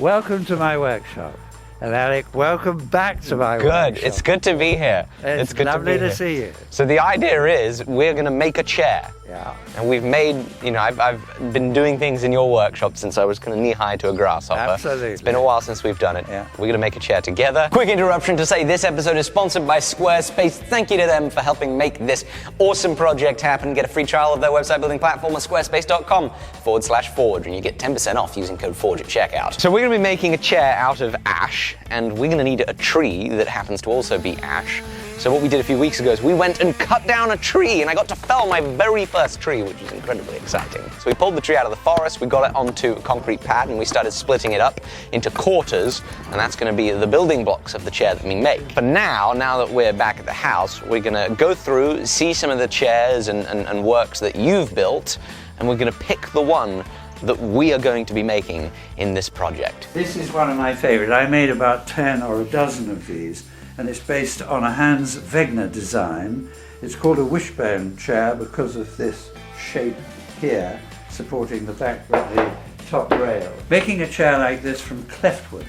Welcome to my workshop. And Alec, welcome back to my workshop. Good. It's good to be here. It's good lovely to see you. So the idea is we're going to make a chair. Yeah. And we've made, I've been doing things in your workshop since I was kind of knee-high to a grasshopper. Absolutely. It's been a while since we've done it. Yeah. We're going to make a chair together. Quick interruption to say this episode is sponsored by Squarespace. Thank you to them for helping make this awesome project happen. Get a free trial of their website building platform at squarespace.com/forge, and you get 10% off using code FORGE at checkout. So we're going to be making a chair out of ash, and we're going to need a tree that happens to also be ash. So what we did a few weeks ago is we went and cut down a tree, and I got to fell my very first tree, which was incredibly exciting. So we pulled the tree out of the forest, we got it onto a concrete pad, and we started splitting it up into quarters, and that's going to be the building blocks of the chair that we make. But now that we're back at the house, we're going to go through, see some of the chairs and works that you've built, and we're going to pick the one that we are going to be making in this project. This is one of my favorite. I made about 10 or a dozen of these, and it's based on a Hans Wegner design. It's called a wishbone chair because of this shape here supporting the back of the top rail. Making a chair like this from cleftwood,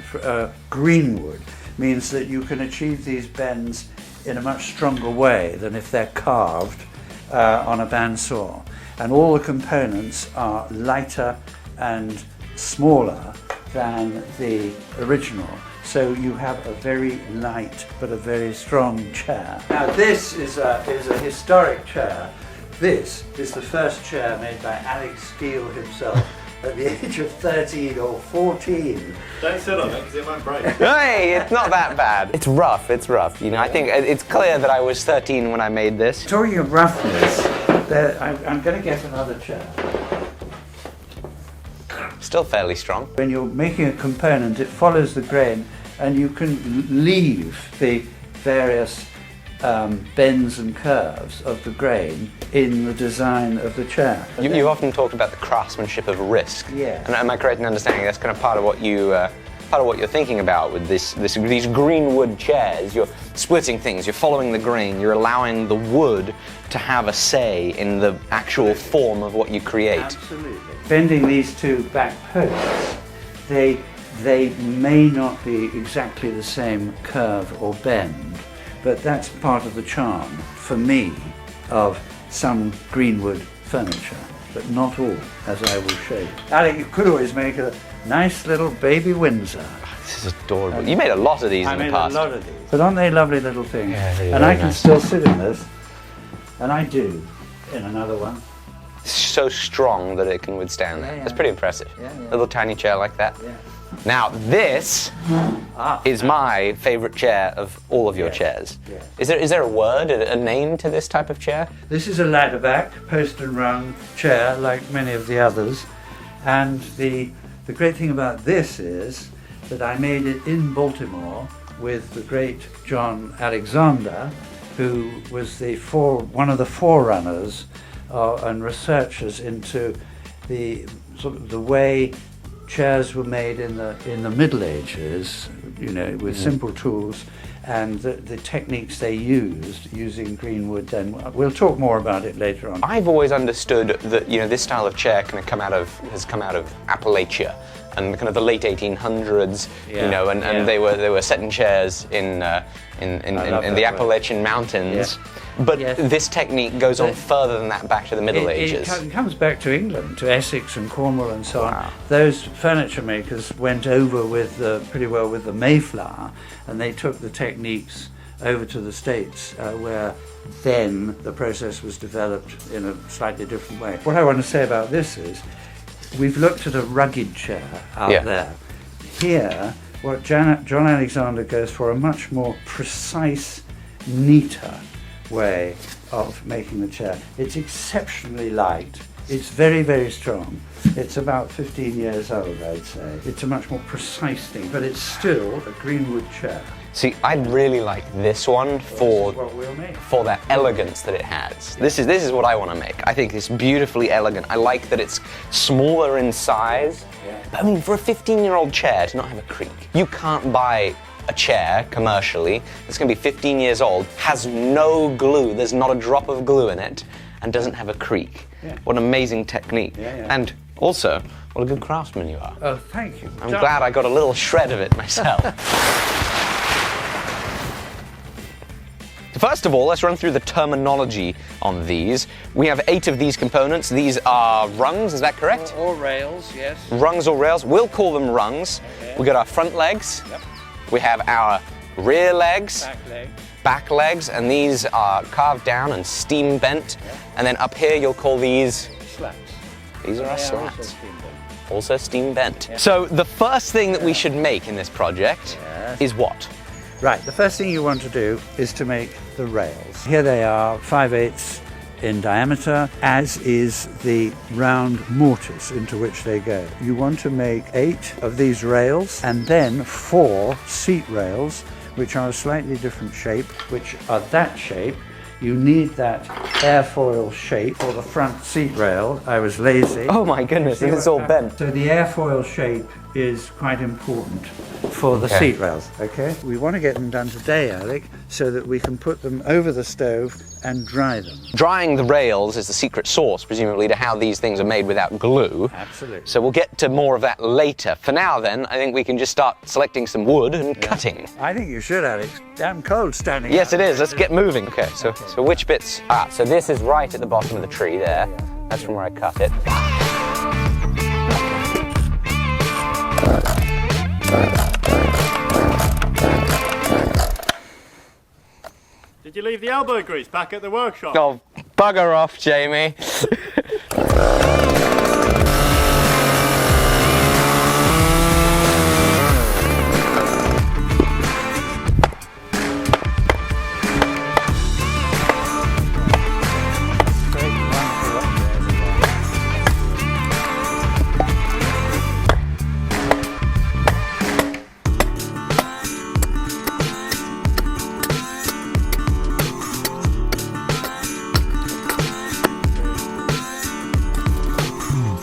green wood, means that you can achieve these bends in a much stronger way than if they're carved on a bandsaw. And all the components are lighter and smaller than the original. So you have a very light but a very strong chair. Now this is a historic chair. This is the first chair made by Alec Steele himself at the age of 13 or 14. Don't sit on it because it might break. Hey, it's not that bad. It's rough. I think it's clear that I was 13 when I made this. Talking of roughness, I'm going to get another chair. Still fairly strong. When you're making a component, it follows the grain, and you can leave the various bends and curves of the grain in the design of the chair. You often talk about the craftsmanship of risk. Yeah. And am I correct in understanding that's kind of part of what you're thinking about with these green wood chairs? You're splitting things, you're following the grain, you're allowing the wood to have a say in the actual form of what you create. Absolutely. Bending these two back posts, they may not be exactly the same curve or bend, but that's part of the charm, for me, of some greenwood furniture, but not all, as I will show you. Alec, you could always make a nice little baby Windsor. This is adorable. You made a lot of these in the past. I made a lot of these. But aren't they lovely little things? Yeah, really, and I very can nice. still sit in this, and I do, in another one. It's so strong that it can withstand that. Yeah. That's pretty impressive. Yeah. Little tiny chair like that. Yeah. Now, this is my favorite chair of all of your Yes. chairs. Yes. Is there a word, a name to this type of chair? This is a ladder back, post and rung chair, like many of the others. And the great thing about this is that I made it in Baltimore with the great John Alexander, who was one of the forerunners and researchers into the sort of the way chairs were made in the Middle Ages, with simple tools, and the techniques they used using green wood. Then we'll talk more about it later on. I've always understood that this style of chair has come out of Appalachia and kind of the late 1800s. And they were set in chairs in the Appalachian Mountains. Yeah. But Yes. this technique goes on further than that, back to the Middle Ages. It comes back to England, to Essex and Cornwall and so on. Wow. Those furniture makers went over pretty well with the Mayflower, and they took the techniques over to the States, where then the process was developed in a slightly different way. What I want to say about this is, we've looked at a rugged chair out there. Here, what John Alexander goes for, a much more precise, neater way of making the chair. It's exceptionally light. It's very, very strong. It's about 15 years old, I'd say. It's a much more precise thing, but it's still a greenwood chair. See, I'd really like this one for This is what we'll make. for that elegance that it has. This is what I want to make. I think it's beautifully elegant. I like that it's smaller in size. Yeah. But I mean, for a 15-year-old chair to not have a creak, you can't buy a chair commercially that's going to be 15 years old, has no glue, there's not a drop of glue in it, and doesn't have a creak. Yeah. What an amazing technique. Yeah. And also, What a good craftsman you are. Oh, thank you. I'm glad I got a little shred of it myself. First of all, let's run through the terminology on these. We have 8 of these components. These are rungs, is that correct? Or rails, yes. Rungs or rails. We'll call them rungs. Okay. We've got our front legs. Yep. We have our rear legs. Back leg. Back legs, and these are carved down and steam bent. Yep. And then up here, you'll call these... Slats. These are our They slats. also steam bent. Also steam bent. Yeah. So the first thing that we should make in this project Yes. is what? Right, the first thing you want to do is to make the rails. Here they are, 5/8 in diameter, as is the round mortise into which they go. You want to make 8 of these rails and then 4 seat rails, which are a slightly different shape, which are that shape. You need that airfoil shape for the front seat rail. I was lazy. Oh my goodness, it's all bent. So the airfoil shape is quite important for the seat rails, okay? We want to get them done today, Alec, so that we can put them over the stove and dry them. Drying the rails is the secret sauce, presumably, to how these things are made without glue. Absolutely. So we'll get to more of that later. For now, then, I think we can just start selecting some wood and cutting. I think you should, Alex. Damn cold standing Yes, out. it is. Let's get moving. Okay, so which bits? So this is right at the bottom of the tree there. That's from where I cut it. Did you leave the elbow grease back at the workshop? Oh, bugger off, Jamie.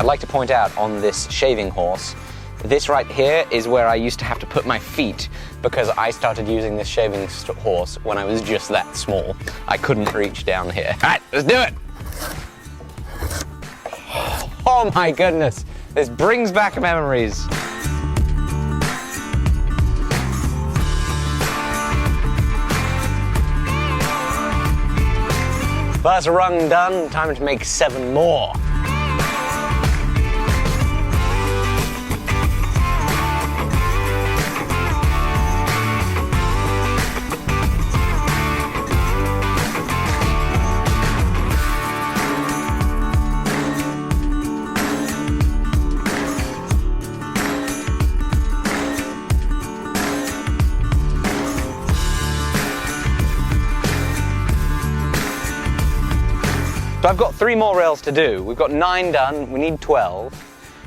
I'd like to point out on this shaving horse, this right here is where I used to have to put my feet because I started using this shaving horse when I was just that small. I couldn't reach down here. All right, let's do it. Oh my goodness, this brings back memories. First rung done, time to make 7 more. So I've got 3 more rails to do. We've got 9 done, we need 12,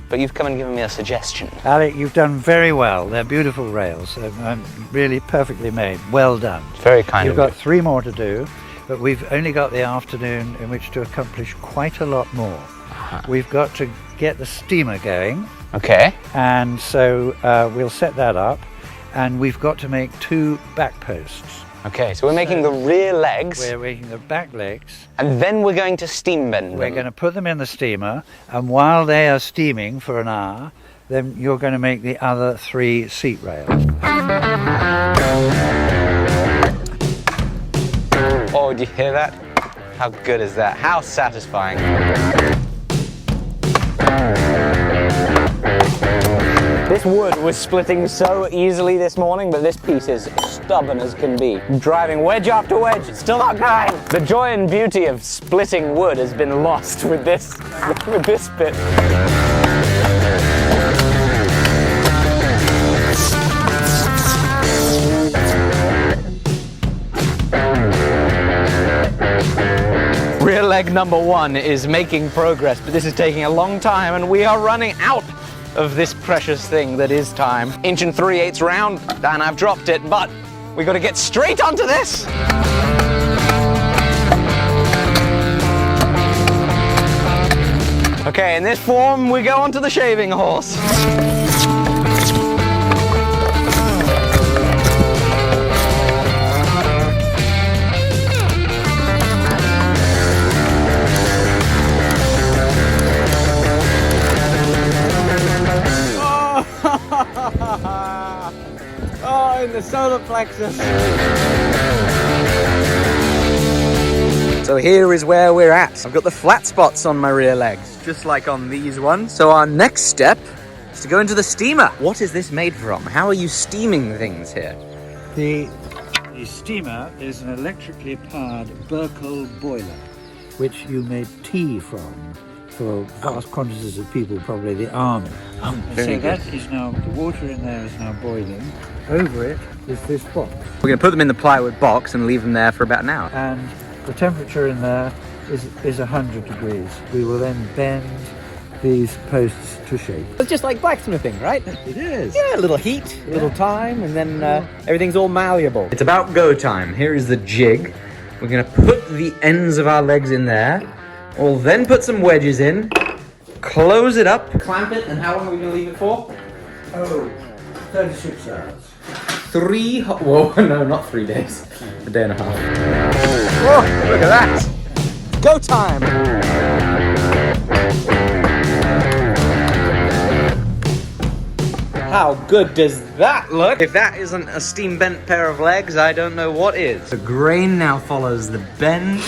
but you've come and given me a suggestion. Alec, you've done very well. They're beautiful rails. Really perfectly made. Well done. Very kind You've of got 3 more to do, but we've only got the afternoon in which to accomplish quite a lot more. We've got to get the steamer going, Okay. and so we'll set that up, and we've got to make 2 back posts. Okay, so we're making the rear legs, We're making the back legs. and then we're going to steam bend them. We're going to put them in the steamer, and while they are steaming for an hour, then you're going to make the other 3 seat rails. Oh, do you hear that? How good is that? How satisfying. This wood was splitting so easily this morning, but this piece is stubborn as can be. Driving wedge after wedge, it's still not going. The joy and beauty of splitting wood has been lost with this bit. Rear leg number 1 is making progress, but this is taking a long time, and we are running out of this precious thing that is time. 1 3/8 round, and I've dropped it, but we got to get straight onto this. Okay, in this form, we go onto the shaving horse. Oh, in the solar plexus. So here is where we're at. I've got the flat spots on my rear legs, just like on these ones. So our next step is to go into the steamer. What is this made from? How are you steaming things here? The steamer is an electrically powered Burkle boiler, which you made tea from for vast quantities of people, probably the army. Oh, And very so good. that is now, the water in there is now boiling. Over it is this box, We're going to put them in the plywood box and leave them there for about an hour. and the temperature in there is 100 degrees. We will then bend these posts to shape. It's just like blacksmithing, right? It is. Yeah, a little heat, a little time, and then everything's all malleable. It's about go time. Here is the jig. We're going to put the ends of our legs in there. We'll then put some wedges in, close it up, clamp it, and how long are we going to leave it for? Oh, 36 hours. Whoa, no, not 3 days. A day and a half. Whoa, look at that. Go time. How good does that look? If that isn't a steam bent pair of legs, I don't know what is. The grain now follows the bend.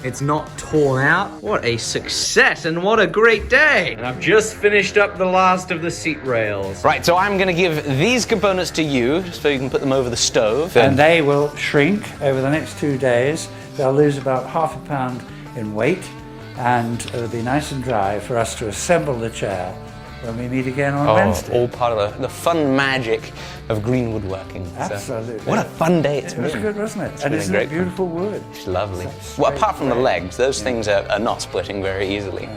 It's not torn out. What a success and what a great day. And I've just finished up the last of the seat rails. Right, so I'm gonna give these components to you so you can put them over the stove. And they will shrink over the next 2 days. They'll lose about ½ a pound in weight, and it'll be nice and dry for us to assemble the chair when we meet again on Wednesday. All part of the fun magic of green woodworking. So, Absolutely. what a fun day it's It was been. good, wasn't it? And been isn't great it beautiful wood? It's lovely. It's Well, straight apart from the grain. legs, those things are not splitting very easily.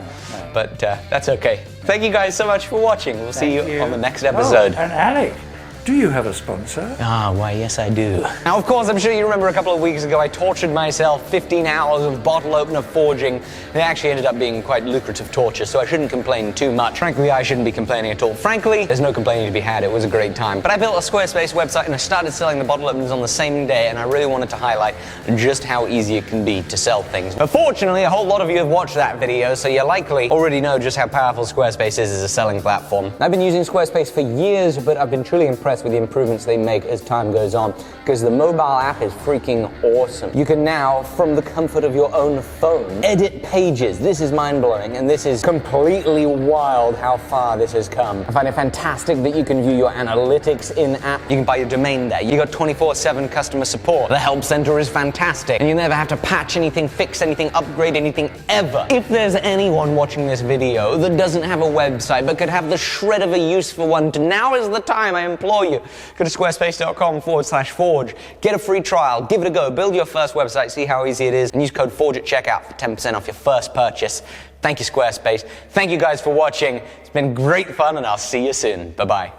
But that's okay. Thank you guys so much for watching. We'll see you on the next episode. Oh, and Alec, do you have a sponsor? Ah, why, yes, I do. Now, of course, I'm sure you remember a couple of weeks ago I tortured myself 15 hours of bottle opener forging. It actually ended up being quite lucrative torture, so I shouldn't complain too much. Frankly, I shouldn't be complaining at all. Frankly, there's no complaining to be had. It was a great time. But I built a Squarespace website and I started selling the bottle openers on the same day, and I really wanted to highlight just how easy it can be to sell things. But fortunately, a whole lot of you have watched that video, so you likely already know just how powerful Squarespace is as a selling platform. I've been using Squarespace for years, but I've been truly impressed with the improvements they make as time goes on, because the mobile app is freaking awesome. You can now, from the comfort of your own phone, edit pages. This is mind-blowing, and this is completely wild how far this has come. I find it fantastic that you can view your analytics in-app. You can buy your domain there. You got 24/7 customer support. The help center is fantastic, and you never have to patch anything, fix anything, upgrade anything, ever. If there's anyone watching this video that doesn't have a website but could have the shred of a use for one, now is the time, I implore you. Go to squarespace.com/forge, get a free trial, give it a go, build your first website, see how easy it is, and use code FORGE at checkout for 10% off your first purchase. Thank you, Squarespace. Thank you guys for watching. It's been great fun, and I'll see you soon. Bye-bye.